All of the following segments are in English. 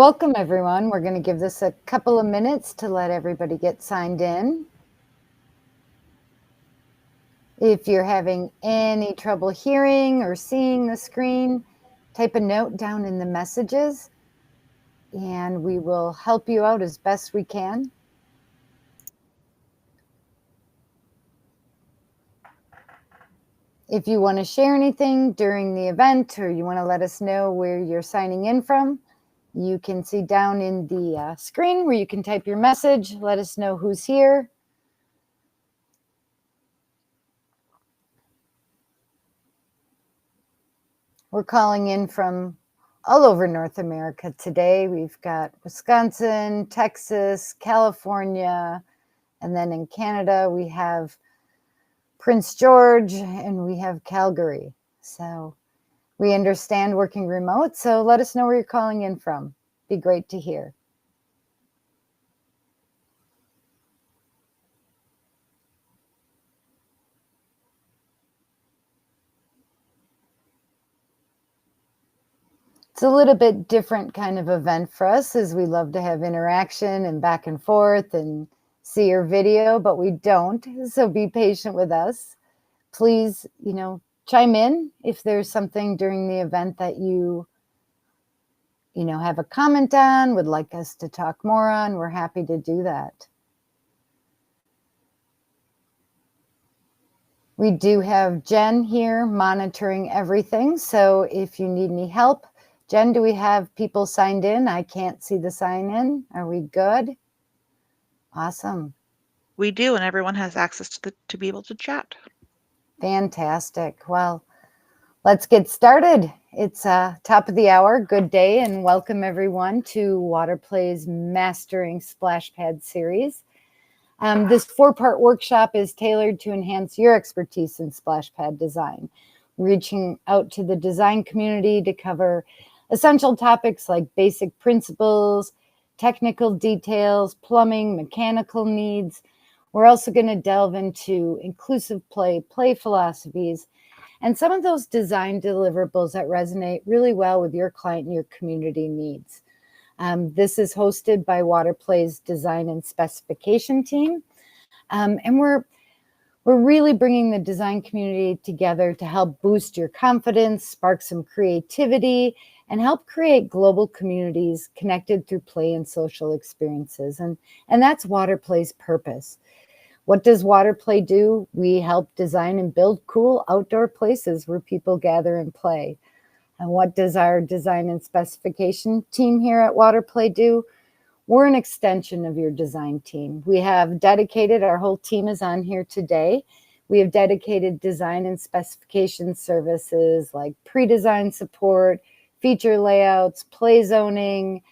Welcome, everyone. We're going to give this a couple of minutes to let everybody get signed in. If you're having any trouble hearing or seeing the screen, type a note down in the messages, and we will help you out as best we can. If you want to share anything during the event or you want to let us know where you're signing in from, you can see down in the screen where you can type your message, let us know who's here. We're calling in from all over North America today. We've got Wisconsin, Texas, California, and then in Canada we have Prince George and we have Calgary. So we understand working remote, so let us know where you're calling in from. Be great to hear. It's a little bit different kind of event for us, as we love to have interaction and back and forth and see your video, but we don't. So be patient with us. Please, chime in if there's something during the event that you have a comment on, would like us to talk more on. We're happy to do that. We do have Jen here monitoring everything. So if you need any help, Jen, do we have people signed in? I can't see the sign in. Are we good? Awesome. We do, and everyone has access to be able to chat. Fantastic. Well, let's get started. It's top of the hour. Good day and welcome everyone to Waterplay's Mastering Splash Pad series. This 4-part workshop is tailored to enhance your expertise in splash pad design, reaching out to the design community to cover essential topics like basic principles, technical details, plumbing, mechanical needs. We're also going to delve into inclusive play philosophies, and some of those design deliverables that resonate really well with your client and your community needs. This is hosted by Waterplay's design and specification team. And we're really bringing the design community together to help boost your confidence, spark some creativity, and help create global communities connected through play and social experiences. And that's Waterplay's purpose. What does Waterplay do? We help design and build cool outdoor places where people gather and play. And what does our design and specification team here at Waterplay do? We're an extension of your design team. We have dedicated, our whole team is on here today. We have dedicated design and specification services like pre-design support, feature layouts, play zoning,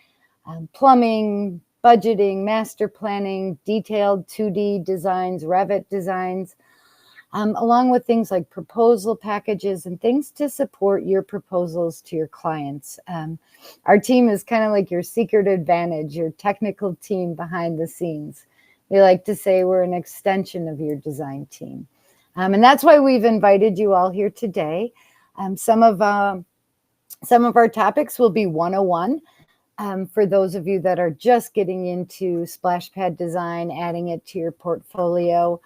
plumbing, budgeting, master planning, detailed 2D designs, Revit designs, along with things like proposal packages and things to support your proposals to your clients. Our team is kind of like your secret advantage, your technical team behind the scenes. We like to say we're an extension of your design team. And that's why we've invited you all here today. Some of our topics will be 101. For those of you that are just getting into splash pad design, adding it to your portfolio.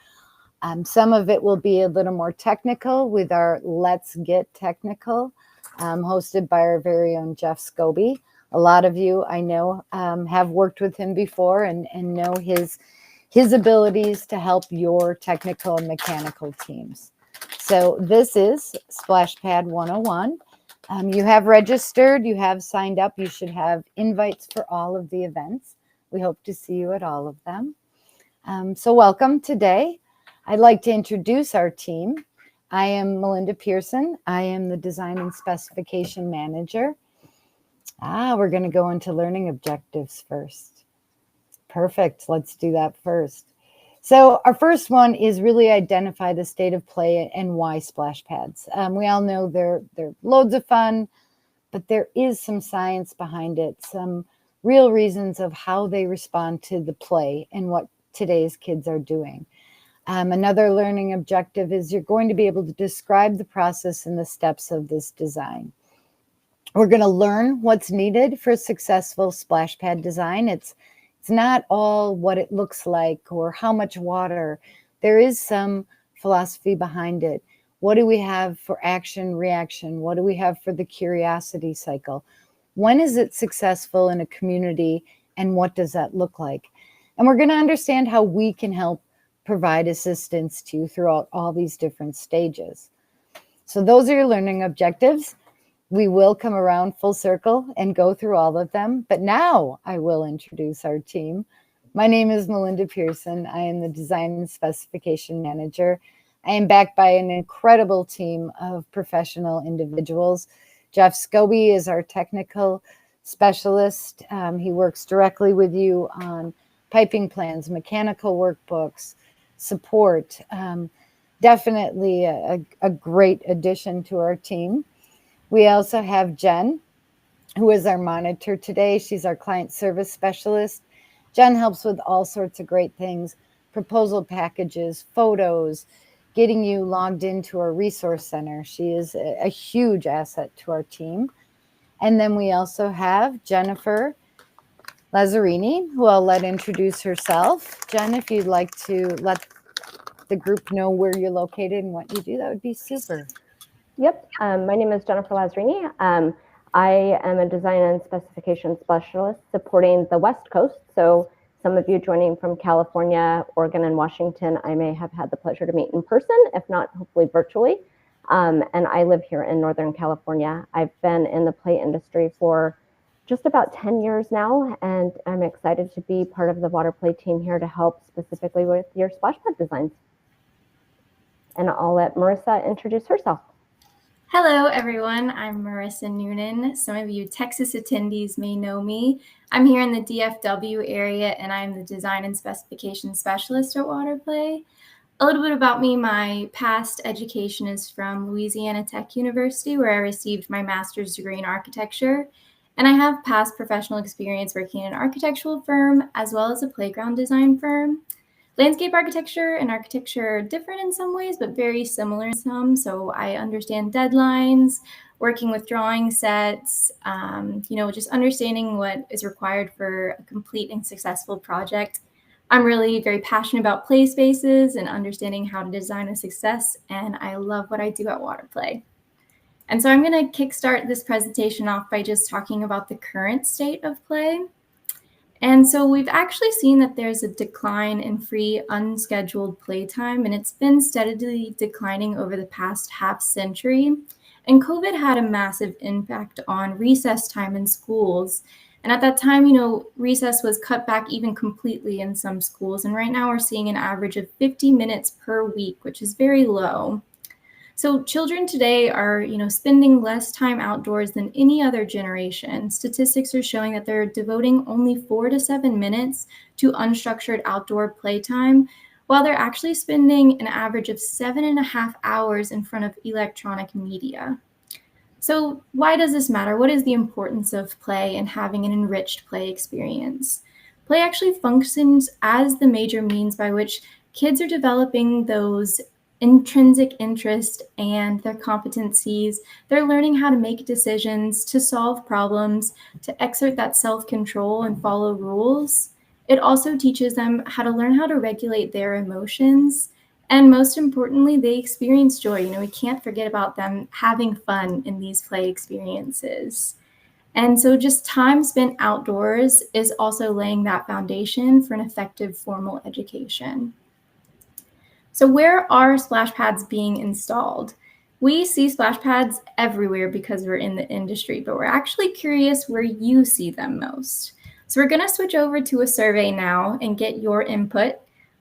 Some of it will be a little more technical with our Let's Get Technical, hosted by our very own Jeff Scobie. A lot of you, I know, have worked with him before and know his abilities to help your technical and mechanical teams. So this is Splash Pad 101. You have registered, you have signed up, you should have invites for all of the events. We hope to see you at all of them. So welcome today. I'd like to introduce our team. I am Melinda Pearson. I am the Design and Specification Manager. We're going to go into learning objectives first. Perfect. Let's do that first. So our first one is really identify the state of play and why splash pads. We all know they're loads of fun, but there is some science behind it, some real reasons of how they respond to the play and what today's kids are doing. Another learning objective is you're going to be able to describe the process and the steps of this design. We're going to learn what's needed for successful splash pad design. It's not all what it looks like or how much water. There is some philosophy behind it. What do we have for action, reaction? What do we have for the curiosity cycle? When is it successful in a community, and what does that look like? And we're going to understand how we can help provide assistance to you throughout all these different stages. So those are your learning objectives. We will come around full circle and go through all of them. But now I will introduce our team. My name is Melinda Pearson. I am the Design and Specification Manager. I am backed by an incredible team of professional individuals. Jeff Scobie is our technical specialist. He works directly with you on piping plans, mechanical workbooks, support. Definitely a great addition to our team. We also have Jen, who is our monitor today. She's our client service specialist. Jen helps with all sorts of great things, proposal packages, photos, getting you logged into our resource center. She is a huge asset to our team. And then we also have Jennifer Lazzarini, who I'll let introduce herself. Jen, if you'd like to let the group know where you're located and what you do, that would be super. Yep. My name is Jennifer Lazzarini. I am a design and specification specialist supporting the West Coast. So some of you joining from California, Oregon, and Washington, I may have had the pleasure to meet in person, if not, hopefully virtually. And I live here in Northern California. I've been in the play industry for just about 10 years now, and I'm excited to be part of the Waterplay team here to help specifically with your splash pad designs. And I'll let Marissa introduce herself. Hello, everyone. I'm Marissa Noonan. Some of you Texas attendees may know me. I'm here in the DFW area, and I'm the Design and Specification Specialist at Waterplay. A little bit about me. My past education is from Louisiana Tech University, where I received my master's degree in architecture. And I have past professional experience working in an architectural firm as well as a playground design firm. Landscape architecture and architecture are different in some ways, but very similar in some. So I understand deadlines, working with drawing sets, just understanding what is required for a complete and successful project. I'm really very passionate about play spaces and understanding how to design a success, and I love what I do at Waterplay. And so I'm going to kickstart this presentation off by just talking about the current state of play. And so we've actually seen that there's a decline in free, unscheduled playtime, and it's been steadily declining over the past half century. And COVID had a massive impact on recess time in schools. And at that time, recess was cut back even completely in some schools. And right now we're seeing an average of 50 minutes per week, which is very low. So children today are, spending less time outdoors than any other generation. Statistics are showing that they're devoting only 4 to 7 minutes to unstructured outdoor playtime, while they're actually spending an average of 7.5 hours in front of electronic media. So why does this matter? What is the importance of play and having an enriched play experience? Play actually functions as the major means by which kids are developing those intrinsic interest and their competencies. They're learning how to make decisions, to solve problems, to exert that self-control and follow rules. It also teaches them how to learn how to regulate their emotions. And most importantly, they experience joy. We can't forget about them having fun in these play experiences. And so just time spent outdoors is also laying that foundation for an effective formal education. So where are splash pads being installed? We see splash pads everywhere because we're in the industry, but we're actually curious where you see them most. So we're going to switch over to a survey now and get your input.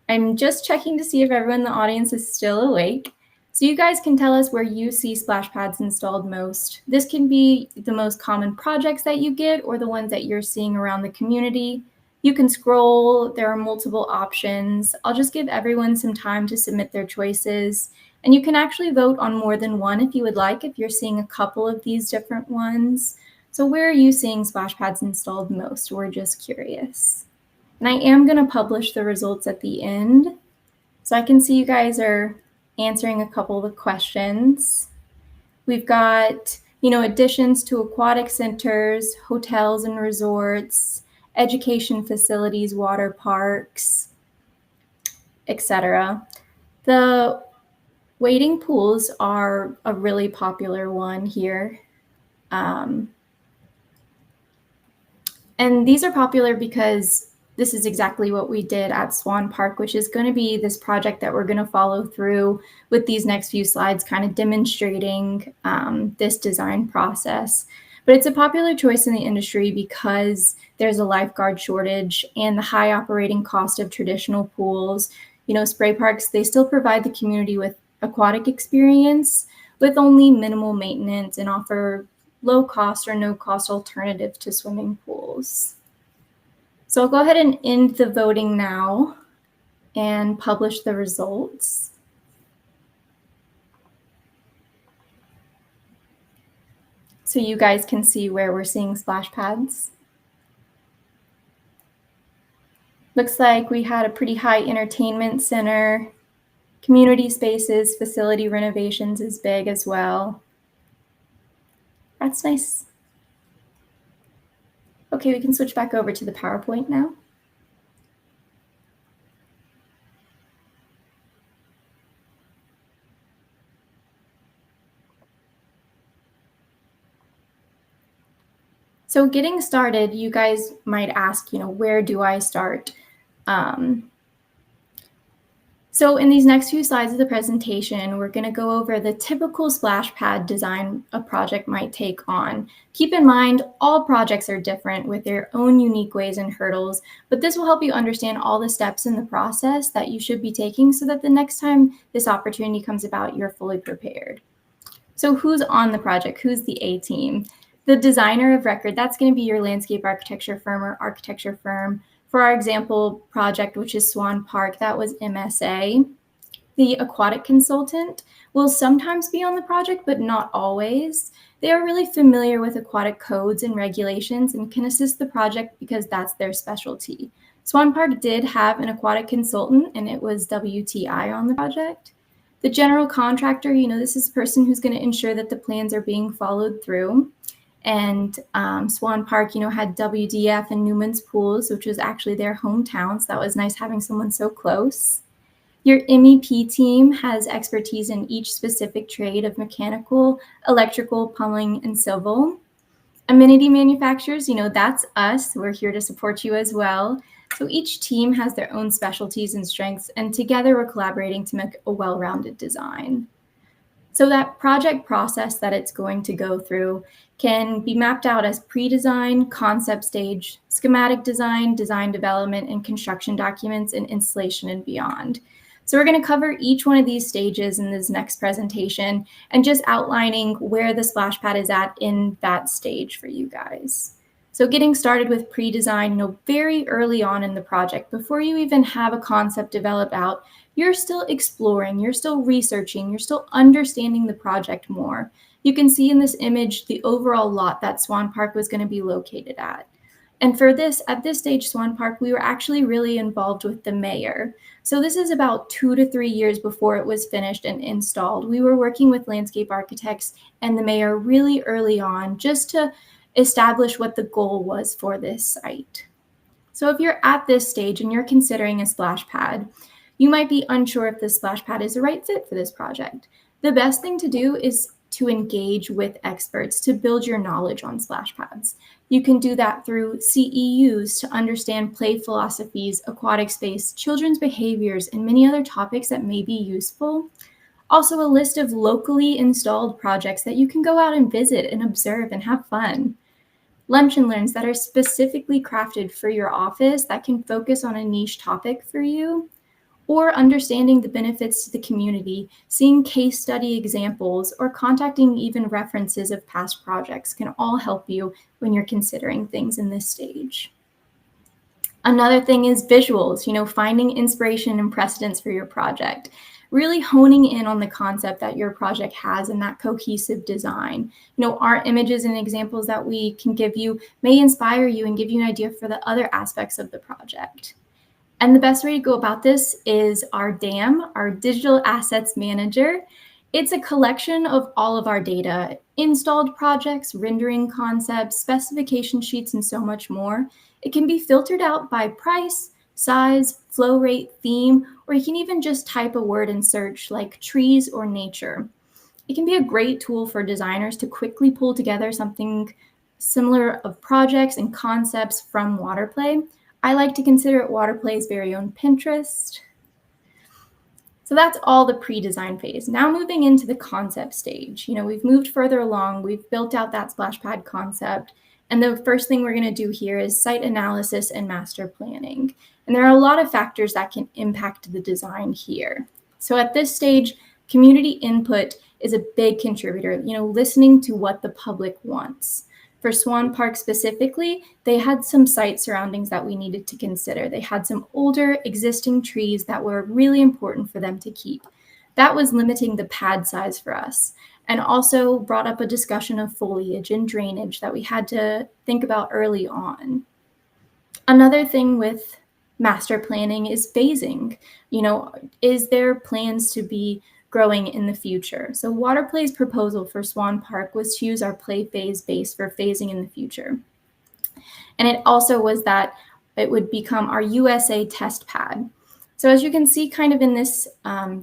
I'm just checking to see if everyone in the audience is still awake. So you guys can tell us where you see splash pads installed most. This can be the most common projects that you get or the ones that you're seeing around the community. You can scroll, there are multiple options. I'll just give everyone some time to submit their choices. And you can actually vote on more than one if you would like, if you're seeing a couple of these different ones. So where are you seeing splash pads installed most? We're just curious. And I am going to publish the results at the end. So I can see you guys are answering a couple of the questions. We've got additions to aquatic centers, hotels and resorts, education facilities, water parks, etc. The wading pools are a really popular one here. And these are popular because this is exactly what we did at Swan Park, which is going to be this project that we're going to follow through with these next few slides, kind of demonstrating this design process. But it's a popular choice in the industry because there's a lifeguard shortage and the high operating cost of traditional pools. Spray parks, they still provide the community with aquatic experience with only minimal maintenance and offer low cost or no cost alternative to swimming pools. So I'll go ahead and end the voting now and publish the results. So you guys can see where we're seeing splash pads. Looks like we had a pretty high entertainment center, community spaces, facility renovations is big as well. That's nice. Okay, we can switch back over to the PowerPoint now. So getting started, you guys might ask, where do I start? So in these next few slides of the presentation, we're going to go over the typical splash pad design a project might take on. Keep in mind, all projects are different with their own unique ways and hurdles, but this will help you understand all the steps in the process that you should be taking so that the next time this opportunity comes about, you're fully prepared. So who's on the project? Who's the A team? The designer of record, that's going to be your landscape architecture firm or architecture firm. For our example project, which is Swan Park, that was MSA. The aquatic consultant will sometimes be on the project, but not always. They are really familiar with aquatic codes and regulations and can assist the project because that's their specialty. Swan Park did have an aquatic consultant, and it was WTI on the project. The general contractor, this is the person who's going to ensure that the plans are being followed through. And Swan Park, had WDF and Newman's Pools, which was actually their hometown. So that was nice having someone so close. Your MEP team has expertise in each specific trade of mechanical, electrical, plumbing, and civil. Amenity manufacturers, that's us. We're here to support you as well. So each team has their own specialties and strengths, and together we're collaborating to make a well-rounded design. So that project process that it's going to go through can be mapped out as pre-design, concept stage, schematic design, design development, and construction documents, and installation and beyond. So we're going to cover each one of these stages in this next presentation and just outlining where the splash pad is at in that stage for you guys. So getting started with pre-design, very early on in the project, before you even have a concept developed out, you're still exploring, you're still researching, you're still understanding the project more. You can see in this image the overall lot that Swan Park was going to be located at. And for this, at this stage, Swan Park, we were actually really involved with the mayor. So this is about 2 to 3 years before it was finished and installed. We were working with landscape architects and the mayor really early on just to establish what the goal was for this site. So if you're at this stage and you're considering a splash pad, you might be unsure if this splash pad is the right fit for this project. The best thing to do is to engage with experts to build your knowledge on splash pads. You can do that through CEUs to understand play philosophies, aquatic space, children's behaviors, and many other topics that may be useful. Also, a list of locally installed projects that you can go out and visit and observe and have fun. Lunch and learns that are specifically crafted for your office that can focus on a niche topic for you. Or understanding the benefits to the community, seeing case study examples, or contacting even references of past projects can all help you when you're considering things in this stage. Another thing is visuals, finding inspiration and precedents for your project. Really honing in on the concept that your project has and that cohesive design. Our images and examples that we can give you may inspire you and give you an idea for the other aspects of the project. And the best way to go about this is our DAM, our Digital Assets Manager. It's a collection of all of our data, installed projects, rendering concepts, specification sheets, and so much more. It can be filtered out by price, size, flow rate, theme, or you can even just type a word in search like trees or nature. It can be a great tool for designers to quickly pull together something similar of projects and concepts from Waterplay. I like to consider it Waterplay's very own Pinterest. So that's all the pre-design phase. Now moving into the concept stage. We've moved further along, we've built out that splash pad concept, and the first thing we're going to do here is site analysis and master planning. And there are a lot of factors that can impact the design here. So at this stage, community input is a big contributor, listening to what the public wants. For Swan Park specifically, they had some site surroundings that we needed to consider. They had some older existing trees that were really important for them to keep. That was limiting the pad size for us, and also brought up a discussion of foliage and drainage that we had to think about early on. Another thing with master planning is phasing. Is there plans to be growing in the future? So Waterplay's proposal for Swan Park was to use our play phase base for phasing in the future. And it also was that it would become our USA test pad. So as you can see kind of in this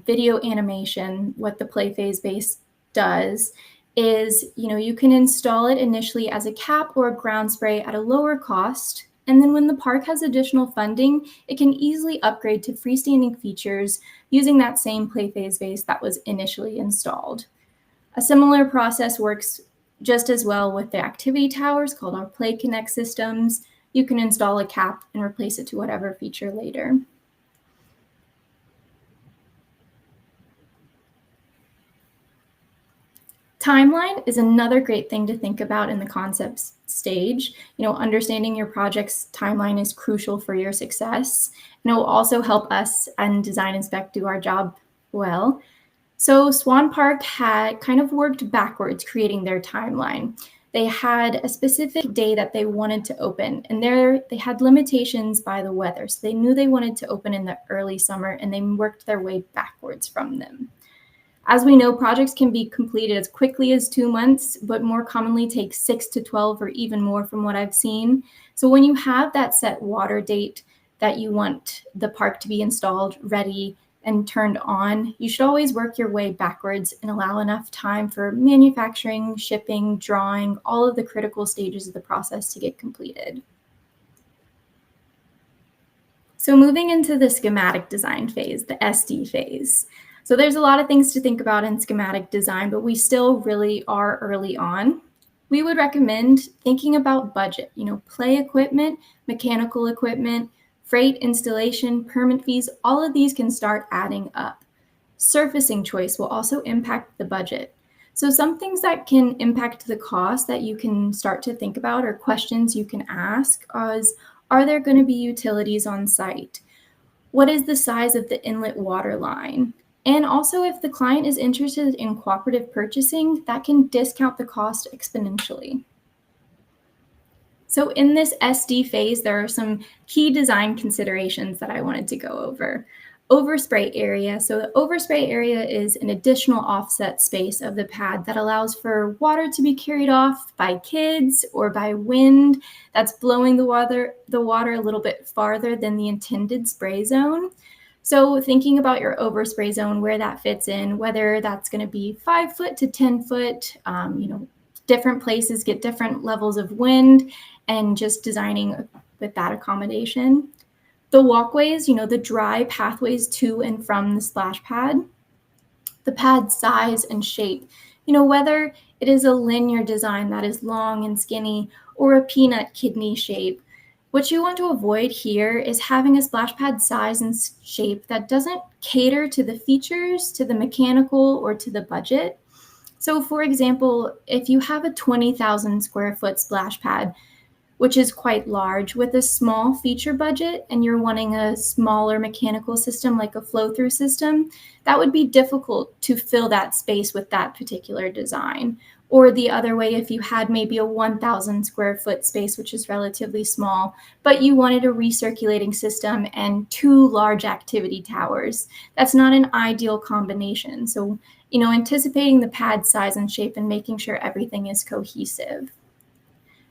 video animation, what the play phase base does is, you can install it initially as a cap or a ground spray at a lower cost. And then when the park has additional funding, it can easily upgrade to freestanding features using that same play phase base that was initially installed. A similar process works just as well with the activity towers called our Play Connect systems. You can install a cap and replace it to whatever feature later. Timeline is another great thing to think about in the concept stage. Understanding your project's timeline is crucial for your success, and it will also help us and Design Inspect do our job well. So Swan Park had kind of worked backwards creating their timeline. They had a specific day that they wanted to open, and they had limitations by the weather. So they knew they wanted to open in the early summer, and they worked their way backwards from them. As we know, projects can be completed as quickly as 2 months, but more commonly take 6 to 12 or even more from what I've seen. So when you have that set water date that you want the park to be installed, ready, and turned on, you should always work your way backwards and allow enough time for manufacturing, shipping, drawing, all of the critical stages of the process to get completed. So moving into the schematic design phase, the SD phase. So there's a lot of things to think about in schematic design, but we still really are early on. We would recommend thinking about budget, play equipment, mechanical equipment, freight, installation, permit fees, all of these can start adding up. Surfacing choice will also impact the budget. So some things that can impact the cost that you can start to think about, or questions you can ask, is, are there going to be utilities on site? What is the size of the inlet water line? And also, if the client is interested in cooperative purchasing, that can discount the cost exponentially. So in this SD phase, there are some key design considerations that I wanted to go over. Overspray area. So the overspray area is an additional offset space of the pad that allows for water to be carried off by kids or by wind that's blowing the water a little bit farther than the intended spray zone. So thinking about your overspray zone, where that fits in, whether that's going to be 5 foot to 10 foot, different places get different levels of wind, and just designing with that accommodation. The walkways, the dry pathways to and from the splash pad, the pad size and shape, whether it is a linear design that is long and skinny or a peanut kidney shape. What you want to avoid here is having a splash pad size and shape that doesn't cater to the features, to the mechanical, or to the budget. So for example, if you have a 20,000 square foot splash pad, which is quite large, with a small feature budget, and you're wanting a smaller mechanical system like a flow-through system, that would be difficult to fill that space with that particular design. Or the other way, if you had maybe a 1,000 square foot space, which is relatively small, but you wanted a recirculating system and 2 large activity towers. That's not an ideal combination. So, anticipating the pad size and shape and making sure everything is cohesive.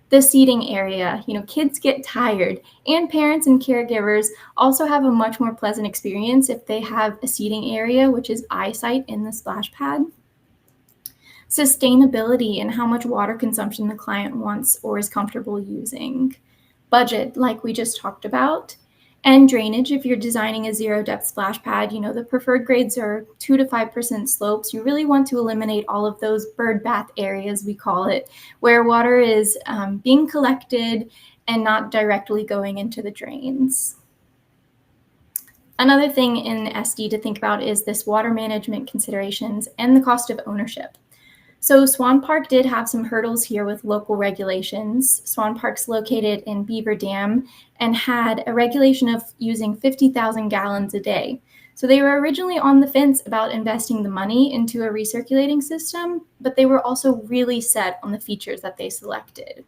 The seating area, kids get tired, and parents and caregivers also have a much more pleasant experience if they have a seating area, which is eyesight in the splash pad. Sustainability and how much water consumption the client wants or is comfortable using. Budget, like we just talked about. And drainage, if you're designing a zero depth splash pad, the preferred grades are 2 to 5% slopes. You really want to eliminate all of those bird bath areas, we call it, where water is being collected and not directly going into the drains. Another thing in SD to think about is this water management considerations and the cost of ownership. So Swan Park did have some hurdles here with local regulations. Swan Park's located in Beaver Dam and had a regulation of using 50,000 gallons a day. So they were originally on the fence about investing the money into a recirculating system, but they were also really set on the features that they selected.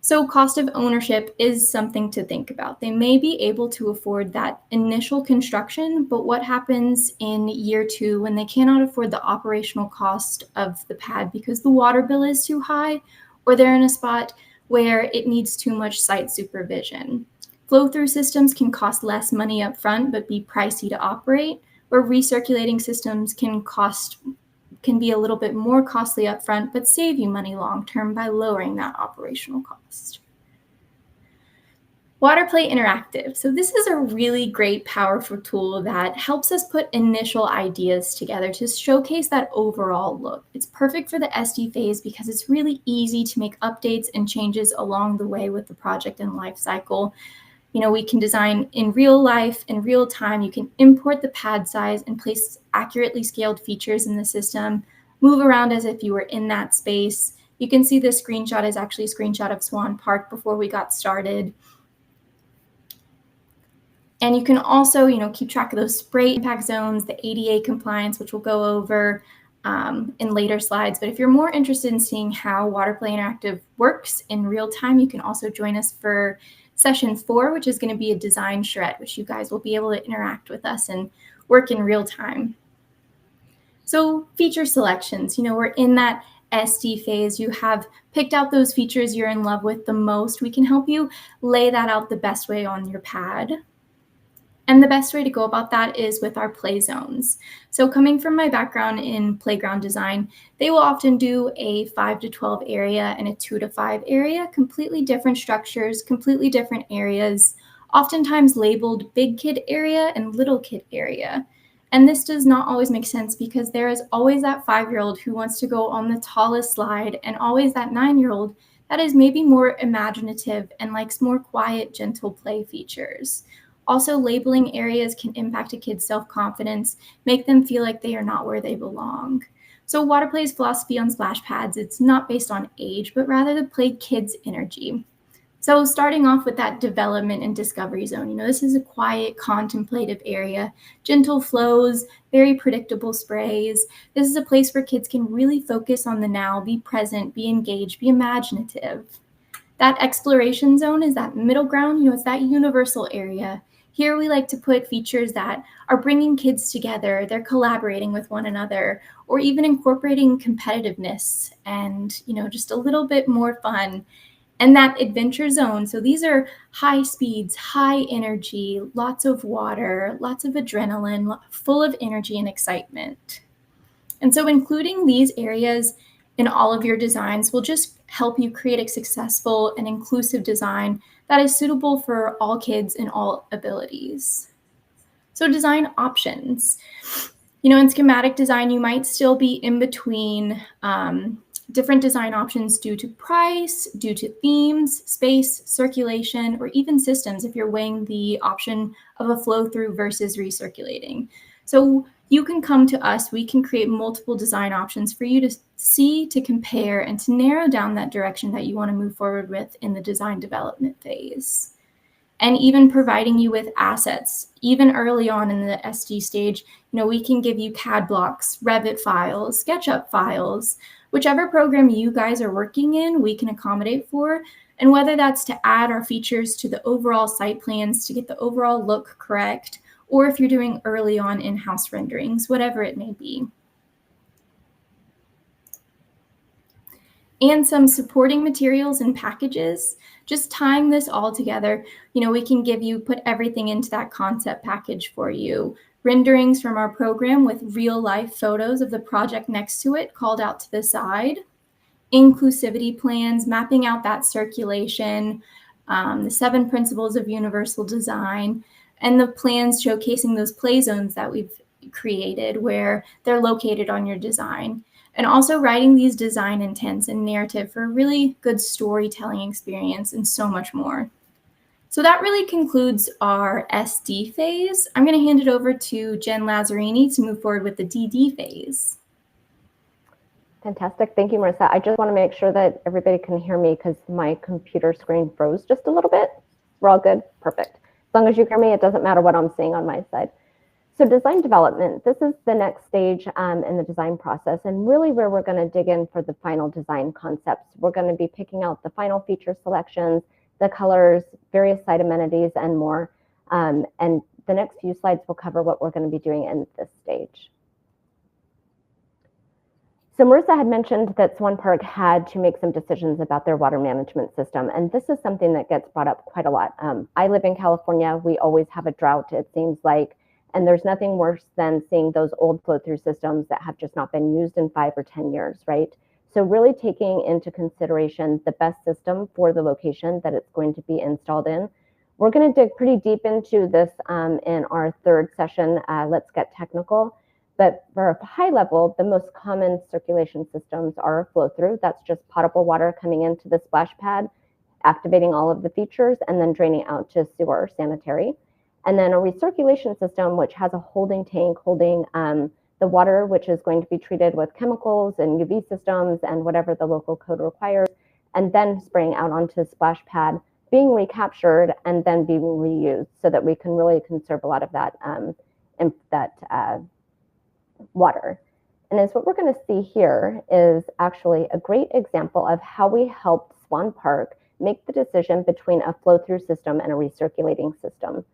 So cost of ownership is something to think about. They may be able to afford that initial construction, but what happens in year 2 when they cannot afford the operational cost of the pad because the water bill is too high, or they're in a spot where it needs too much site supervision? Flow-through systems can cost less money up front, but be pricey to operate, where recirculating systems can be a little bit more costly upfront, but save you money long-term by lowering that operational cost. Waterplay Interactive. So this is a really great, powerful tool that helps us put initial ideas together to showcase that overall look. It's perfect for the SD phase because it's really easy to make updates and changes along the way with the project and life cycle. We can design in real life, in real time. You can import the pad size and place accurately scaled features in the system, move around as if you were in that space. You can see this screenshot is actually a screenshot of Swan Park before we got started. And you can also, keep track of those spray impact zones, the ADA compliance, which we'll go over in later slides. But if you're more interested in seeing how Waterplay Interactive works in real time, you can also join us for session 4, which is going to be a design charrette, which you guys will be able to interact with us and work in real time. So feature selections, we're in that SD phase. You have picked out those features you're in love with the most. We can help you lay that out the best way on your pad. And the best way to go about that is with our play zones. So coming from my background in playground design, they will often do a 5 to 12 area and a 2 to 5 area, completely different structures, completely different areas, oftentimes labeled big kid area and little kid area. And this does not always make sense because there is always that 5-year-old who wants to go on the tallest slide and always that 9-year-old that is maybe more imaginative and likes more quiet, gentle play features. Also, labeling areas can impact a kid's self-confidence, make them feel like they are not where they belong. So Waterplay's philosophy on splash pads, it's not based on age, but rather the play kid's energy. So starting off with that development and discovery zone, this is a quiet, contemplative area, gentle flows, very predictable sprays. This is a place where kids can really focus on the now, be present, be engaged, be imaginative. That exploration zone is that middle ground, it's that universal area. Here we like to put features that are bringing kids together, they're collaborating with one another, or even incorporating competitiveness and, just a little bit more fun. And that adventure zone, so these are high speeds, high energy, lots of water, lots of adrenaline, full of energy and excitement. And so including these areas in all of your designs will just help you create a successful and inclusive design that is suitable for all kids and all abilities. So design options. In schematic design, you might still be in between different design options due to price, due to themes, space, circulation, or even systems if you're weighing the option of a flow through versus recirculating. So you can come to us, we can create multiple design options for you to see, to compare, and to narrow down that direction that you want to move forward with in the design development phase. and even providing you with assets. Even early on in the SD stage, we can give you CAD blocks, Revit files, SketchUp files, whichever program you guys are working in, we can accommodate for. And whether that's to add our features to the overall site plans to get the overall look correct, or if you're doing early on in-house renderings, whatever it may be. And some supporting materials and packages. Just tying this all together, we can put everything into that concept package for you. Renderings from our program with real life photos of the project next to it called out to the side. Inclusivity plans, mapping out that circulation, the 7 principles of universal design, and the plans showcasing those play zones that we've created where they're located on your design. And also writing these design intents and narrative for a really good storytelling experience and so much more. So that really concludes our SD phase. I'm going to hand it over to Jen Lazzarini to move forward with the DD phase. Fantastic. Thank you, Marissa. I just want to make sure that everybody can hear me because my computer screen froze just a little bit. We're all good? Perfect. As long as you hear me, it doesn't matter what I'm seeing on my side. So design development, this is the next stage in the design process, and really where we're going to dig in for the final design concepts. We're going to be picking out the final feature selections, the colors, various site amenities, and more. And the next few slides will cover what we're going to be doing in this stage. So Marissa had mentioned that Swan Park had to make some decisions about their water management system, and this is something that gets brought up quite a lot. I live in California. We always have a drought, it seems like, and there's nothing worse than seeing those old flow-through systems that have just not been used in 5 or 10 years, right? So really taking into consideration the best system for the location that it's going to be installed in. We're going to dig pretty deep into this in our 3rd session, Let's Get Technical. But for a high level, the most common circulation systems are flow-through. That's just potable water coming into the splash pad, activating all of the features, and then draining out to sewer or sanitary. And then a recirculation system, which has a holding tank holding the water, which is going to be treated with chemicals and UV systems and whatever the local code requires, and then spraying out onto the splash pad, being recaptured, and then being reused so that we can really conserve a lot of that, water. And as what we're going to see here is actually a great example of how we helped Swan Park make the decision between a flow-through system and a recirculating system.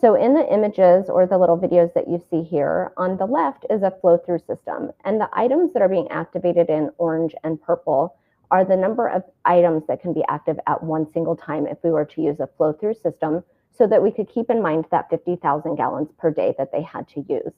So in the images or the little videos that you see here, on the left is a flow-through system. And the items that are being activated in orange and purple are the number of items that can be active at one single time if we were to use a flow-through system, so that we could keep in mind that 50,000 gallons per day that they had to use.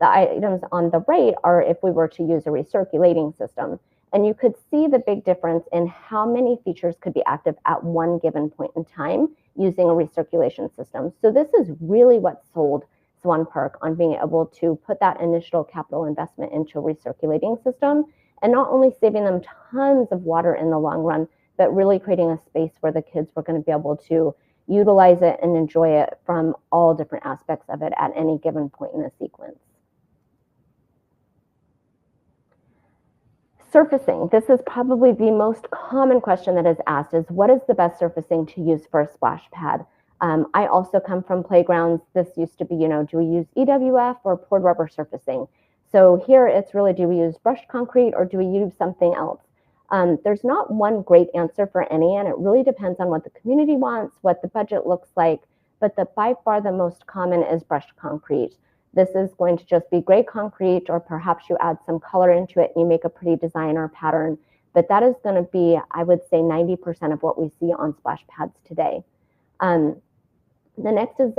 The items on the right are if we were to use a recirculating system. And you could see the big difference in how many features could be active at one given point in time using a recirculation system. So this is really what sold Swan Park on being able to put that initial capital investment into a recirculating system, and not only saving them tons of water in the long run, but really creating a space where the kids were going to be able to utilize it and enjoy it from all different aspects of it at any given point in the sequence. Surfacing. This is probably the most common question that is asked is, what is the best surfacing to use for a splash pad? I also come from playgrounds. This used to be, do we use EWF or poured rubber surfacing? So here it's really, do we use brushed concrete or do we use something else? There's not one great answer for any, and it really depends on what the community wants, what the budget looks like, but by far the most common is brushed concrete. This is going to just be gray concrete, or perhaps you add some color into it and you make a pretty design or pattern. But that is going to be, I would say, 90% of what we see on splash pads today. The next is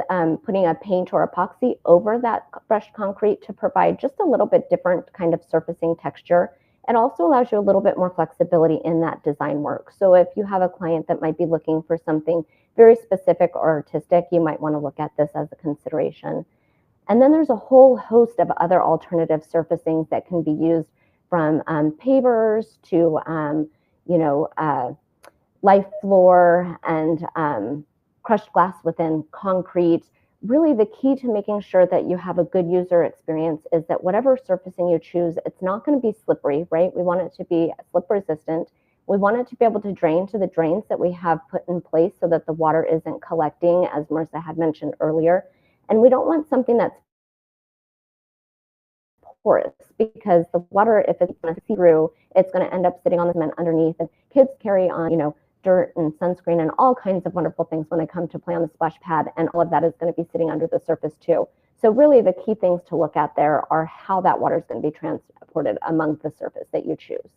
putting a paint or epoxy over that brushed concrete to provide just a little bit different kind of surfacing texture. It also allows you a little bit more flexibility in that design work. So if you have a client that might be looking for something very specific or artistic, you might want to look at this as a consideration. And then there's a whole host of other alternative surfacings that can be used, from pavers to, life floor and crushed glass within concrete. Really, the key to making sure that you have a good user experience is that whatever surfacing you choose, it's not going to be slippery, right? We want it to be slip resistant. We want it to be able to drain to the drains that we have put in place so that the water isn't collecting, as Marissa had mentioned earlier. And we don't want something that's porous, because the water, if it's going to see through, it's going to end up sitting on the cement underneath. And kids carry on, dirt and sunscreen and all kinds of wonderful things when they come to play on the splash pad, and all of that is going to be sitting under the surface too. So really the key things to look at there are how that water is going to be transported among the surface that you choose.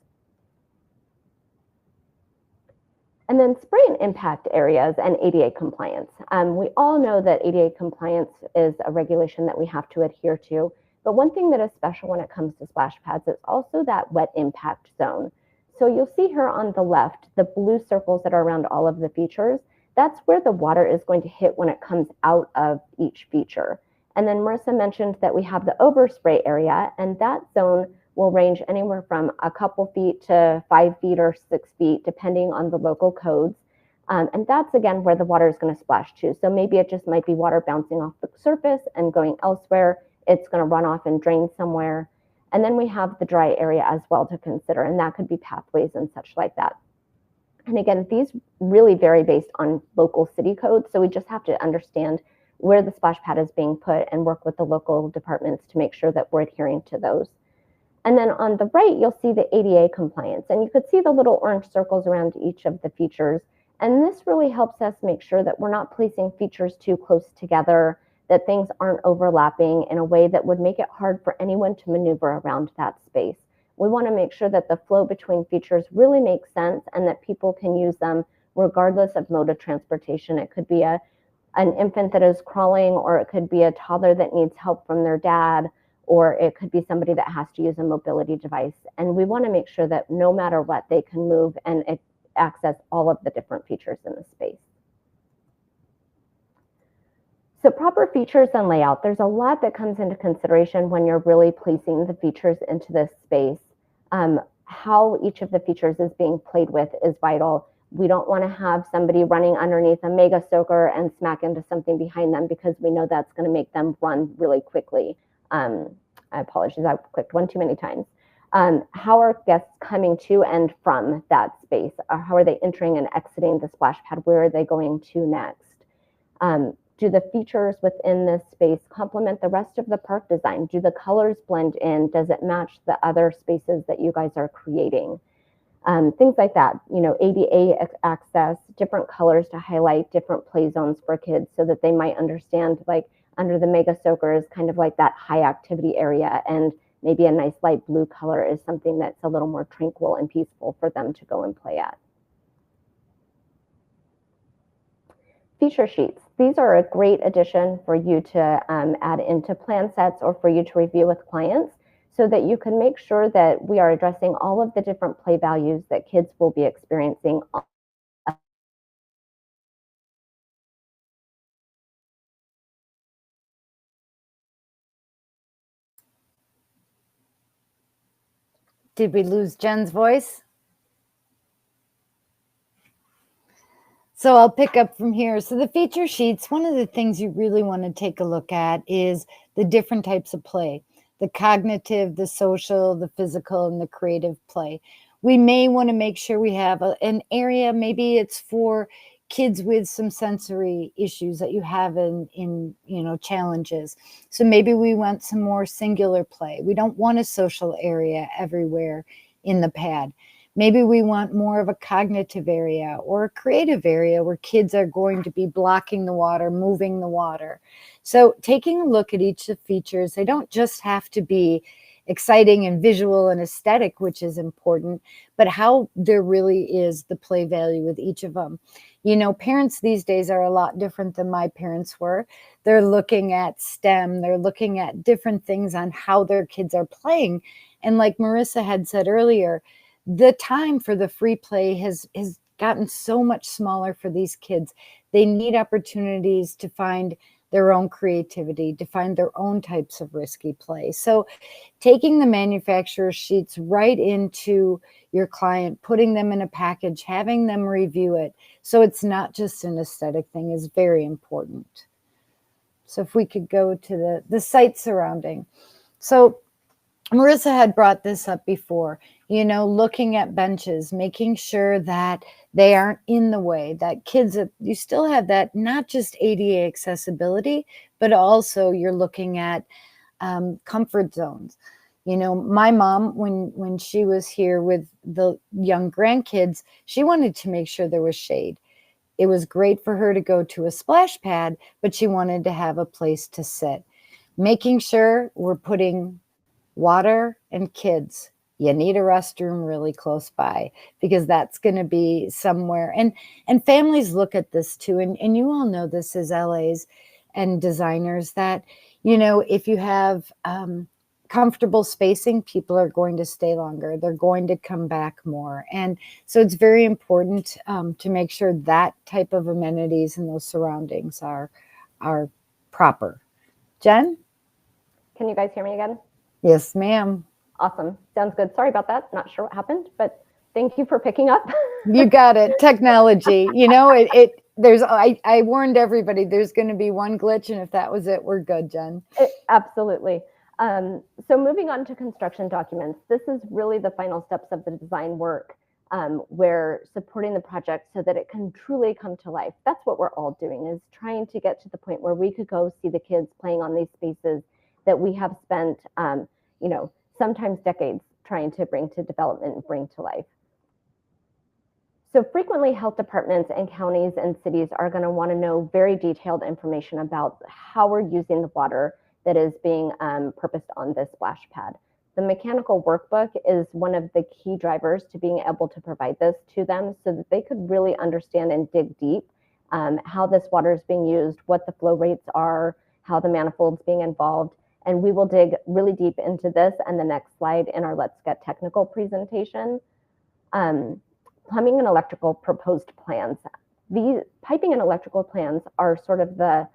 And then spray and impact areas and ADA compliance. We all know that ADA compliance is a regulation that we have to adhere to, but one thing that is special when it comes to splash pads is also that wet impact zone. So you'll see here on the left, the blue circles that are around all of the features, that's where the water is going to hit when it comes out of each feature. And then Marissa mentioned that we have the overspray area, and that zone will range anywhere from a couple feet to 5 feet or 6 feet, depending on the local codes. And that's, again, where the water is going to splash to. So maybe it just might be water bouncing off the surface and going elsewhere. It's going to run off and drain somewhere. And then we have the dry area as well to consider, and that could be pathways and such like that. And again, these really vary based on local city codes, so we just have to understand where the splash pad is being put and work with the local departments to make sure that we're adhering to those. And then on the right, you'll see the ADA compliance, and you could see the little orange circles around each of the features. And this really helps us make sure that we're not placing features too close together, that things aren't overlapping in a way that would make it hard for anyone to maneuver around that space. We want to make sure that the flow between features really makes sense and that people can use them regardless of mode of transportation. It could be an infant that is crawling, or it could be a toddler that needs help from their dad, or it could be somebody that has to use a mobility device. And we want to make sure that no matter what, they can move and access all of the different features in the space. So proper features and layout, there's a lot that comes into consideration when you're really placing the features into this space. How each of the features is being played with is vital. We don't want to have somebody running underneath a mega soaker and smack into something behind them, because we know that's going to make them run really quickly. I apologize, I clicked one too many times. How are guests coming to and from that space? How are they entering and exiting the splash pad? Where are they going to next? Do the features within this space complement the rest of the park design? Do the colors blend in? Does it match the other spaces that you guys are creating? Things like that, ADA access, different colors to highlight different play zones for kids so that they might understand, like under the mega soaker is kind of like that high activity area, and maybe a nice light blue color is something that's a little more tranquil and peaceful for them to go and play at. Feature sheets. These are a great addition for you to add into plan sets or for you to review with clients, so that you can make sure that we are addressing all of the different play values that kids will be experiencing. Did we lose Jen's voice? So I'll pick up from here. So the feature sheets, one of the things you really want to take a look at is the different types of play, the cognitive, the social, the physical, and the creative play. We may want to make sure we have an area, maybe it's for kids with some sensory issues that you have in challenges. So maybe we want some more singular play. We don't want a social area everywhere in the pad. Maybe we want more of a cognitive area or a creative area where kids are going to be blocking the water, moving the water. So taking a look at each of the features, they don't just have to be exciting and visual and aesthetic, which is important, but how there really is the play value with each of them. Parents these days are a lot different than my parents were. They're looking at STEM, they're looking at different things on how their kids are playing. And like Marissa had said earlier, the time for the free play has gotten so much smaller for these kids. They need opportunities to find their own creativity, to find their own types of risky play. So taking the manufacturer's sheets right into your client, putting them in a package, having them review it, so it's not just an aesthetic thing, is very important. So if we could go to the site surrounding. So Marissa had brought this up before, looking at benches, making sure that they aren't in the way, that kids, you still have that, not just ADA accessibility, but also you're looking at comfort zones. My mom, when she was here with the young grandkids, she wanted to make sure there was shade. It was great for her to go to a splash pad, but she wanted to have a place to sit. Making sure we're putting water and kids. You need a restroom really close by, because that's going to be somewhere. And families look at this too. And you all know this as LAs and designers, that, if you have comfortable spacing, people are going to stay longer. They're going to come back more. And so it's very important to make sure that type of amenities and those surroundings are proper. Jen? Can you guys hear me again? Yes, ma'am. Awesome. Sounds good. Sorry about that. Not sure what happened, but thank you for picking up. You got it. Technology. I warned everybody there's going to be one glitch, and if that was it, we're good, Jen. Absolutely. So moving on to construction documents, this is really the final steps of the design work, where supporting the project so that it can truly come to life. That's what we're all doing, is trying to get to the point where we could go see the kids playing on these spaces that we have spent, sometimes decades trying to bring to development and bring to life. So frequently, health departments and counties and cities are going to want to know very detailed information about how we're using the water that is being purposed on this splash pad. The mechanical workbook is one of the key drivers to being able to provide this to them, so that they could really understand and dig deep how this water is being used, what the flow rates are, how the manifold's being involved. And we will dig really deep into this and the next slide in our Let's Get Technical presentation. Plumbing and electrical proposed plans. These piping and electrical plans are sort of the,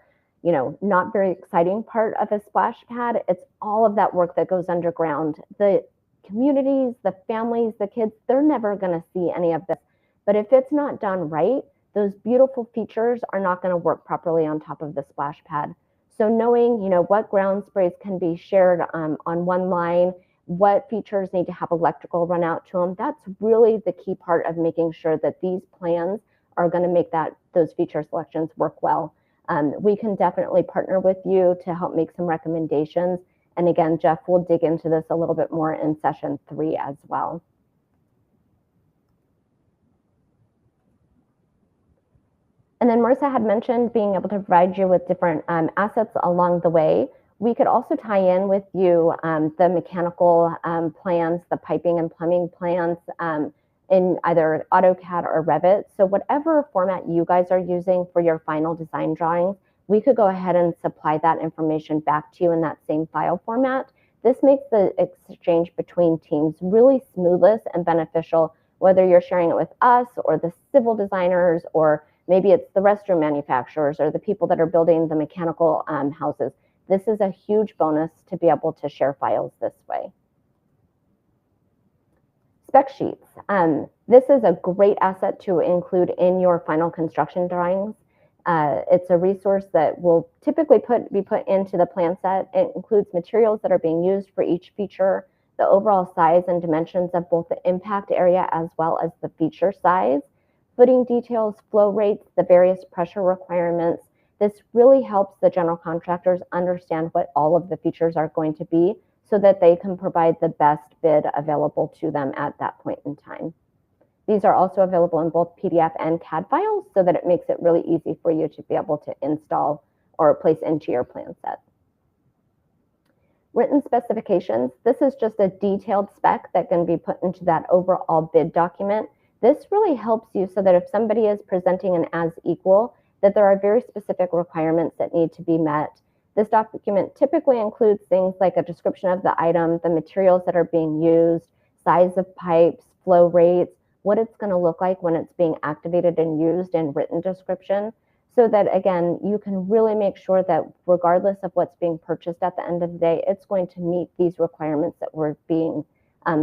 not very exciting part of a splash pad. It's all of that work that goes underground. The communities, the families, the kids, they're never going to see any of this. But if it's not done right, those beautiful features are not going to work properly on top of the splash pad. So knowing, what ground sprays can be shared on one line, what features need to have electrical run out to them, that's really the key part of making sure that these plans are going to make those feature selections work well. We can definitely partner with you to help make some recommendations. And again, Jeff will dig into this a little bit more in session 3 as well. And then Marissa had mentioned being able to provide you with different assets along the way. We could also tie in with you the mechanical plans, the piping and plumbing plans in either AutoCAD or Revit. So whatever format you guys are using for your final design drawings, we could go ahead and supply that information back to you in that same file format. This makes the exchange between teams really smoothest and beneficial, whether you're sharing it with us or the civil designers, or maybe it's the restroom manufacturers or the people that are building the mechanical houses. This is a huge bonus to be able to share files this way. Spec sheets. This is a great asset to include in your final construction drawings. It's a resource that will typically be put into the plan set. It includes materials that are being used for each feature, the overall size and dimensions of both the impact area as well as the feature size, footing details, flow rates, the various pressure requirements. This really helps the general contractors understand what all of the features are going to be, so that they can provide the best bid available to them at that point in time. These are also available in both PDF and CAD files, so that it makes it really easy for you to be able to install or place into your plan set. Written specifications. This is just a detailed spec that can be put into that overall bid document. This really helps you so that if somebody is presenting an as equal, that there are very specific requirements that need to be met. This document typically includes things like a description of the item, the materials that are being used, size of pipes, flow rates, what it's going to look like when it's being activated and used in written description, so that, again, you can really make sure that regardless of what's being purchased at the end of the day, it's going to meet these requirements that were being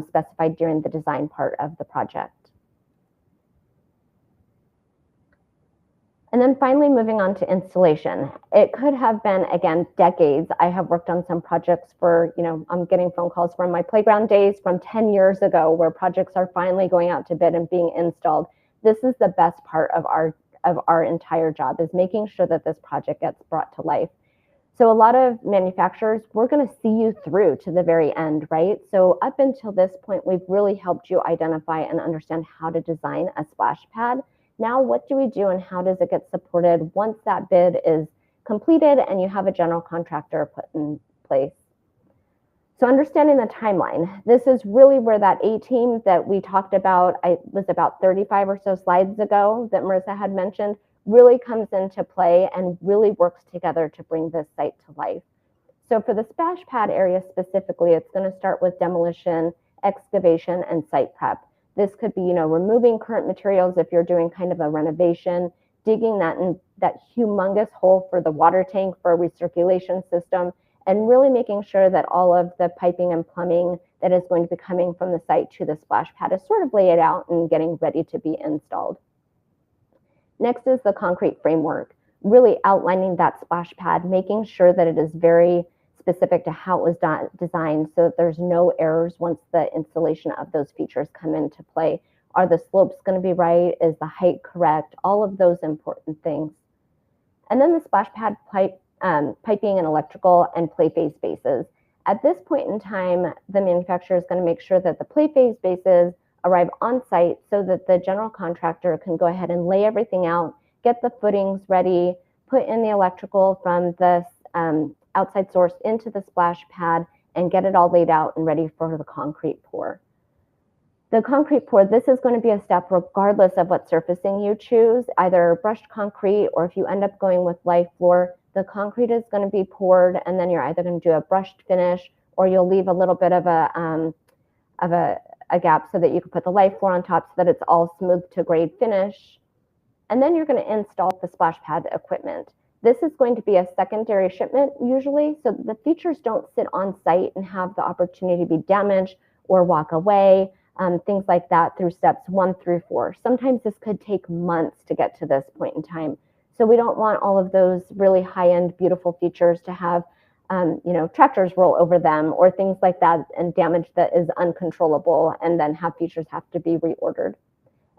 specified during the design part of the project. And then finally, moving on to installation. It could have been, again, decades. I have worked on some projects for, I'm getting phone calls from my playground days from 10 years ago where projects are finally going out to bid and being installed. This is the best part of our entire job, is making sure that this project gets brought to life. So a lot of manufacturers, we're going to see you through to the very end, right? So up until this point, we've really helped you identify and understand how to design a splash pad. Now, what do we do and how does it get supported once that bid is completed and you have a general contractor put in place? So understanding the timeline, this is really where that A-team that we talked about, it was about 35 or so slides ago that Marissa had mentioned, really comes into play and really works together to bring this site to life. So for the splash pad area specifically, it's going to start with demolition, excavation, and site prep. This could be, removing current materials if you're doing kind of a renovation, digging that humongous hole for the water tank for a recirculation system, and really making sure that all of the piping and plumbing that is going to be coming from the site to the splash pad is sort of laid out and getting ready to be installed. Next is the concrete framework, really outlining that splash pad, making sure that it is very specific to how it was designed so that there's no errors once the installation of those features come into play. Are the slopes going to be right? Is the height correct? All of those important things. And then the splash pad piping and electrical and play phase bases. At this point in time, the manufacturer is going to make sure that the play phase bases arrive on site so that the general contractor can go ahead and lay everything out, get the footings ready, put in the electrical from the outside source into the splash pad, and get it all laid out and ready for the concrete pour. The concrete pour, this is going to be a step regardless of what surfacing you choose, either brushed concrete or if you end up going with live floor, the concrete is going to be poured and then you're either going to do a brushed finish or you'll leave a little bit of a gap so that you can put the live floor on top so that it's all smooth to grade finish. And then you're going to install the splash pad equipment. This is going to be a secondary shipment usually, so the features don't sit on site and have the opportunity to be damaged or walk away, things like that through steps 1 through 4. Sometimes this could take months to get to this point in time. So we don't want all of those really high-end, beautiful features to have tractors roll over them or things like that and damage that is uncontrollable and then have features have to be reordered.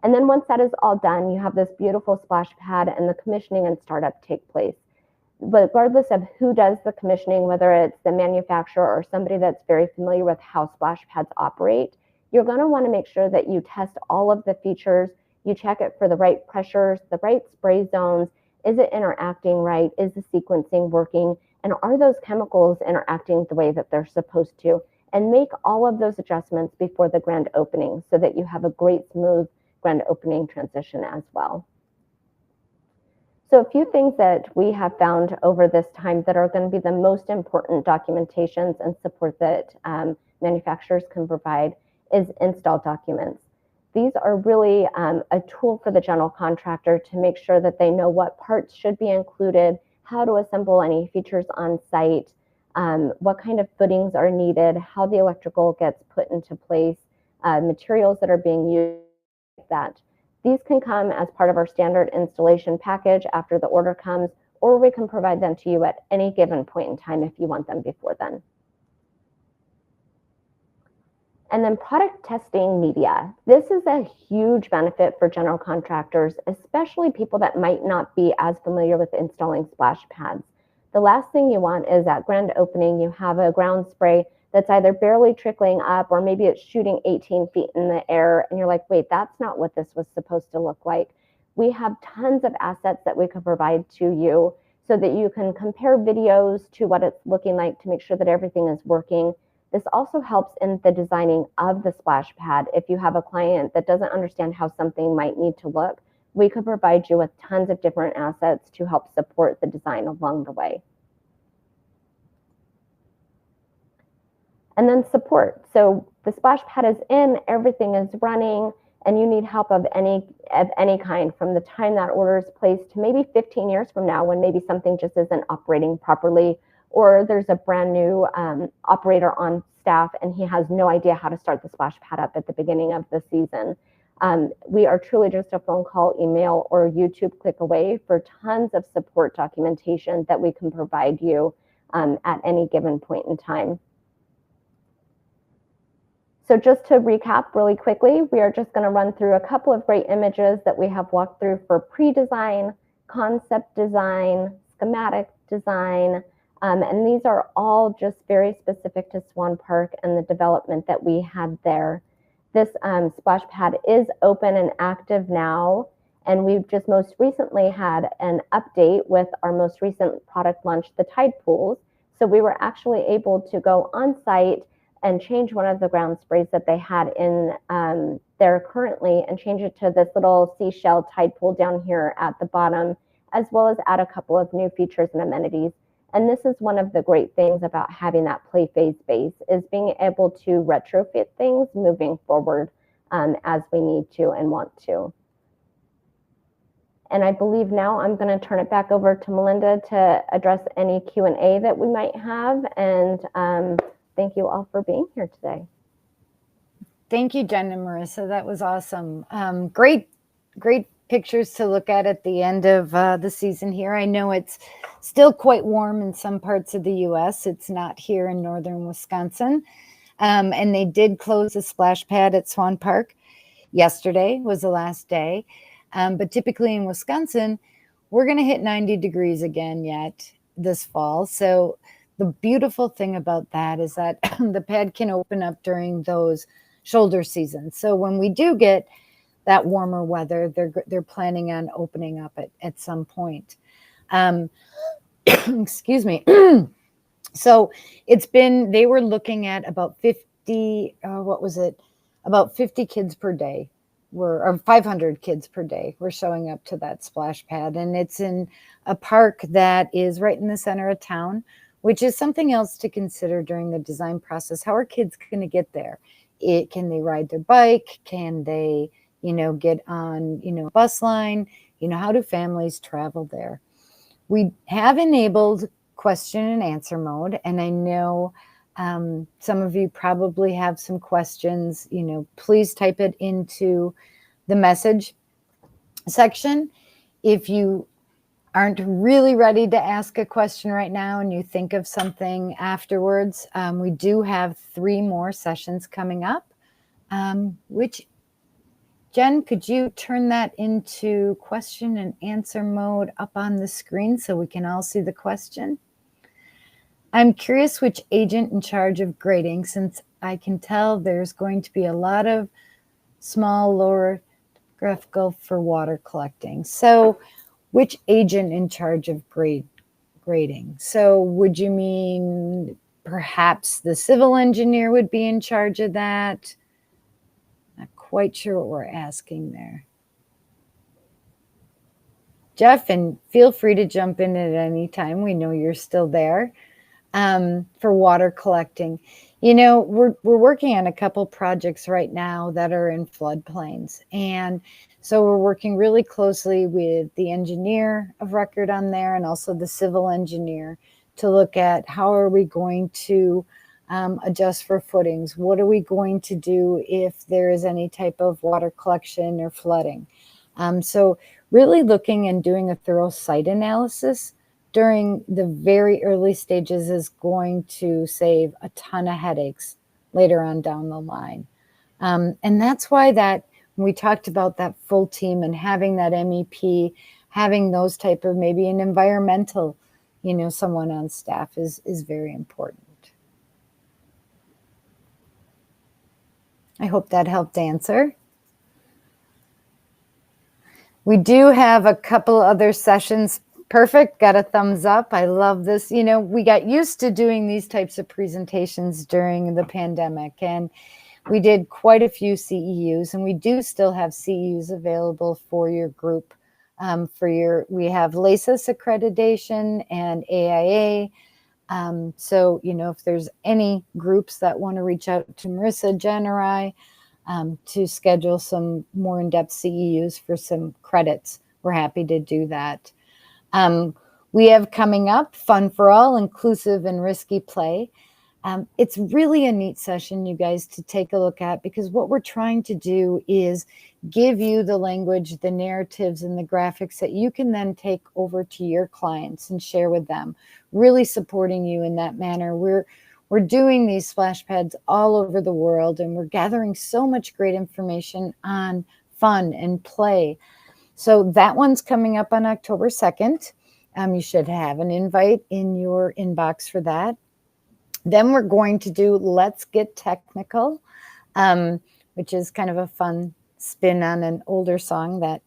And then once that is all done, you have this beautiful splash pad and the commissioning and startup take place. But regardless of who does the commissioning, whether it's the manufacturer or somebody that's very familiar with how splash pads operate, you're going to want to make sure that you test all of the features, you check it for the right pressures, the right spray zones, is it interacting right, is the sequencing working, and are those chemicals interacting the way that they're supposed to? And make all of those adjustments before the grand opening so that you have a great smooth grand opening transition as well. So a few things that we have found over this time that are going to be the most important documentations and support that manufacturers can provide is install documents. These are really a tool for the general contractor to make sure that they know what parts should be included, how to assemble any features on site, what kind of footings are needed, how the electrical gets put into place, materials that are being used, like that. These can come as part of our standard installation package after the order comes, or we can provide them to you at any given point in time if you want them before then. And then product testing media. This is a huge benefit for general contractors, especially people that might not be as familiar with installing splash pads. The last thing you want is at grand opening, you have a ground spray that's either barely trickling up or maybe it's shooting 18 feet in the air and you're like, wait, that's not what this was supposed to look like. We have tons of assets that we can provide to you so that you can compare videos to what it's looking like to make sure that everything is working. This also helps in the designing of the splash pad. If you have a client that doesn't understand how something might need to look, we could provide you with tons of different assets to help support the design along the way. And then support. So the splash pad is in, everything is running, and you need help of any kind from the time that order is placed to maybe 15 years from now when maybe something just isn't operating properly, or there's a brand new operator on staff and he has no idea how to start the splash pad up at the beginning of the season. We are truly just a phone call, email, or YouTube click away for tons of support documentation that we can provide you at any given point in time. So just to recap really quickly, we are just going to run through a couple of great images that we have walked through for pre-design, concept design, schematic design, and these are all just very specific to Swan Park and the development that we had there. This splash pad is open and active now, and we've just most recently had an update with our most recent product launch, the tide pools. So we were actually able to go on site and change one of the ground sprays that they had in there currently and change it to this little seashell tide pool down here at the bottom, as well as add a couple of new features and amenities. And this is one of the great things about having that play phase base, is being able to retrofit things moving forward as we need to and want to. And I believe now I'm going to turn it back over to Melinda to address any Q&A that we might have. And thank you all for being here today. Thank you, Jen and Marissa. That was awesome. Great pictures to look at the end of the season here. I know it's still quite warm in some parts of the U.S. It's not here in northern Wisconsin. And they did close the splash pad at Swan Park. Yesterday was the last day. But typically in Wisconsin, we're going to hit 90 degrees again yet this fall. So the beautiful thing about that is that the pad can open up during those shoulder seasons. So when we do get that warmer weather, they're planning on opening up at some point. Excuse me. So they were looking at about 50, about 50 kids per day or 500 kids per day were showing up to that splash pad. And it's in a park that is right in the center of town, which is something else to consider during the design process. How are kids going to get there? Can they ride their bike? Can they, get on, a bus line? How do families travel there? We have enabled question and answer mode. And I know some of you probably have some questions. Please type it into the message section. If you aren't really ready to ask a question right now and you think of something afterwards, we do have 3 more sessions coming up, which, Jen, could you turn that into question and answer mode up on the screen so we can all see the question? I'm curious which agent in charge of grading, since I can tell there's going to be a lot of small lower graphical for water collecting. So which agent in charge of grading? So would you mean perhaps the civil engineer would be in charge of that? Not quite sure what we're asking there. Jeff, and feel free to jump in at any time. We know you're still there. For water collecting. We're working on a couple projects right now that are in floodplains. And so we're working really closely with the engineer of record on there and also the civil engineer to look at how are we going to adjust for footings? What are we going to do if there is any type of water collection or flooding? So really looking and doing a thorough site analysis during the very early stages is going to save a ton of headaches later on down the line. And that's why that when we talked about that full team and having that MEP, having those type of maybe an environmental, someone on staff is very important. I hope that helped answer. We do have a couple other sessions. Perfect. Got a thumbs up. I love this. We got used to doing these types of presentations during the pandemic, and we did quite a few CEUs, and we do still have CEUs available for your group. We have LACIS accreditation and AIA. So, if there's any groups that want to reach out to Marissa, Jen, or I to schedule some more in-depth CEUs for some credits, we're happy to do that. We have coming up Fun for All, Inclusive and Risky Play. It's really a neat session, you guys, to take a look at, because what we're trying to do is give you the language, the narratives, and the graphics that you can then take over to your clients and share with them, really supporting you in that manner. We're doing these splash pads all over the world, and we're gathering so much great information on fun and play. So that one's coming up on October 2nd. You should have an invite in your inbox for that. Then we're going to do Let's Get Technical, which is kind of a fun spin on an older song that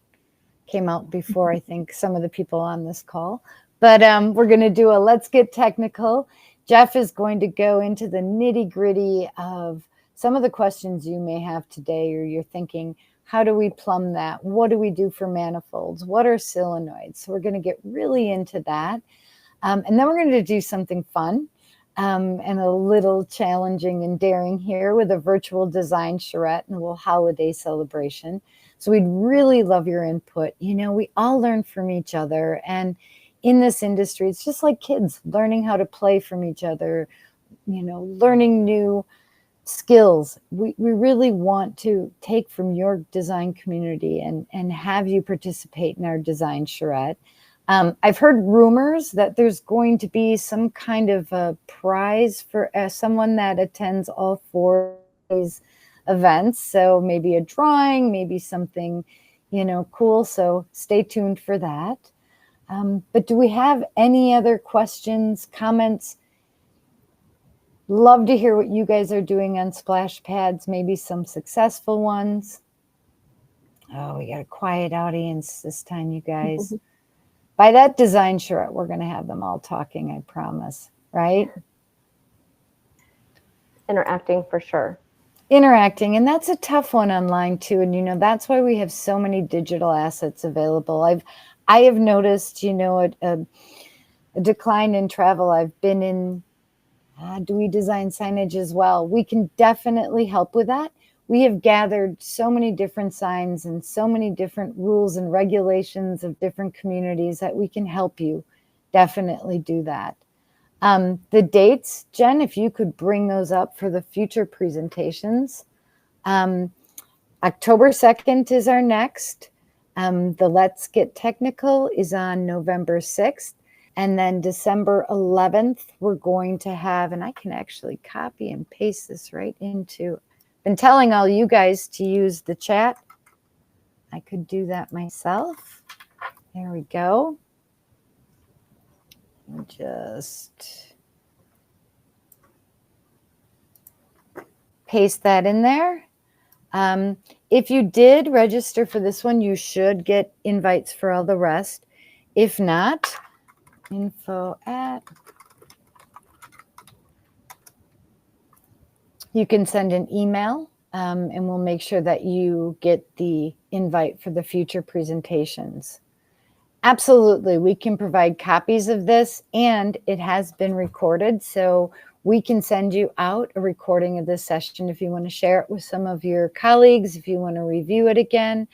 came out before, I think, some of the people on this call. But we're going to do a Let's Get Technical. Jeff is going to go into the nitty-gritty of some of the questions you may have today, or you're thinking, how do we plumb that? What do we do for manifolds? What are solenoids? So we're going to get really into that. And then we're going to do something fun. And a little challenging and daring here with a virtual design charrette and a little holiday celebration. So we'd really love your input. You know, we all learn from each other. And in this industry, it's just like kids learning how to play from each other, you know, learning new skills. We really want to take from your design community and have you participate in our design charrette. I've heard rumors that there's going to be some kind of a prize for someone that attends all 4 of these events. So maybe a drawing, maybe something, you know, cool. So stay tuned for that. But do we have any other questions, comments? Love to hear what you guys are doing on splash pads, maybe some successful ones. Oh, we got a quiet audience this time, you guys. By that design charrette, we're going to have them all talking, I promise, right? Interacting for sure. Interacting, and that's a tough one online too. And, you know, that's why we have so many digital assets available. I have noticed, you know, a decline in travel. I've been in, do we design signage as well? We can definitely help with that. We have gathered so many different signs and so many different rules and regulations of different communities that we can help you definitely do that. The dates, Jen, if you could bring those up for the future presentations. October 2nd is our next. The Let's Get Technical is on November 6th. And then December 11th, we're going to have, and I can actually copy and paste this right into, been telling all you guys to use the chat. I could do that myself. There we go. Just paste that in there. If you did register for this one, you should get invites for all the rest. If not, info at, you can send an email and we'll make sure that you get the invite for the future presentations. Absolutely, we can provide copies of this, and it has been recorded, so we can send you out a recording of this session if you want to share it with some of your colleagues, if you want to review it again.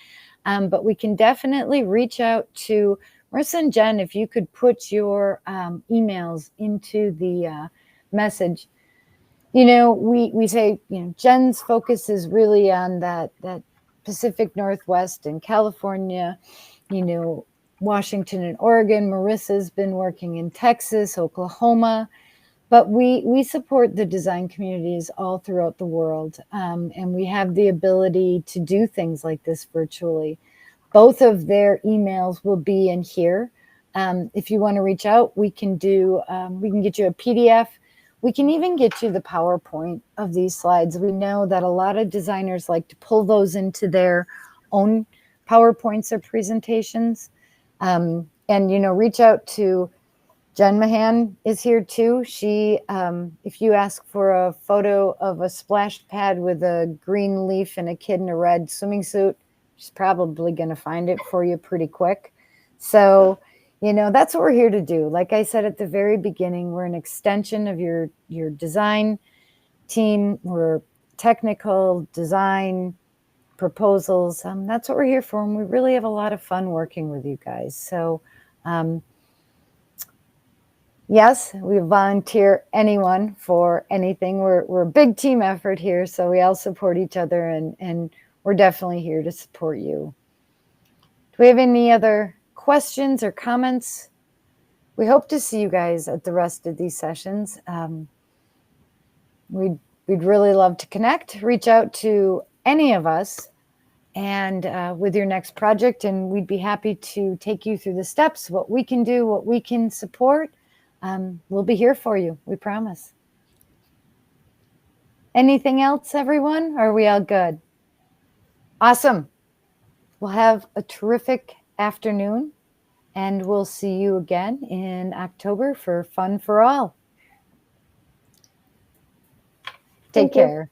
But we can definitely reach out to Marissa and Jen. If you could put your emails into the message. You know, we say, you know, Jen's focus is really on that Pacific Northwest and California, you know, Washington and Oregon. Marissa's been working in Texas, Oklahoma, but we support the design communities all throughout the world. And we have the ability to do things like this virtually. Both of their emails will be in here. If you want to reach out, we can get you a PDF. We can even get you the PowerPoint of these slides. We know that a lot of designers like to pull those into their own PowerPoints or presentations. And, you know, reach out to Jen Mahan is here too. She, if you ask for a photo of a splash pad with a green leaf and a kid in a red swimming suit, she's probably going to find it for you pretty quick. So, you know, that's what we're here to do. Like I said at the very beginning, we're an extension of your design team. We're technical design proposals. That's what we're here for. And we really have a lot of fun working with you guys. So Yes, we volunteer anyone for anything. We're a big team effort here, so we all support each other, and we're definitely here to support you. Do we have any other questions or comments? We hope to see you guys at the rest of these sessions. We'd really love to connect. Reach out to any of us and with your next project, and we'd be happy to take you through the steps, what we can do, what we can support. We'll be here for you, we promise. Anything else, everyone? Are we all good? Awesome. We'll have a terrific afternoon, and we'll see you again in October for Fun for All. Take care.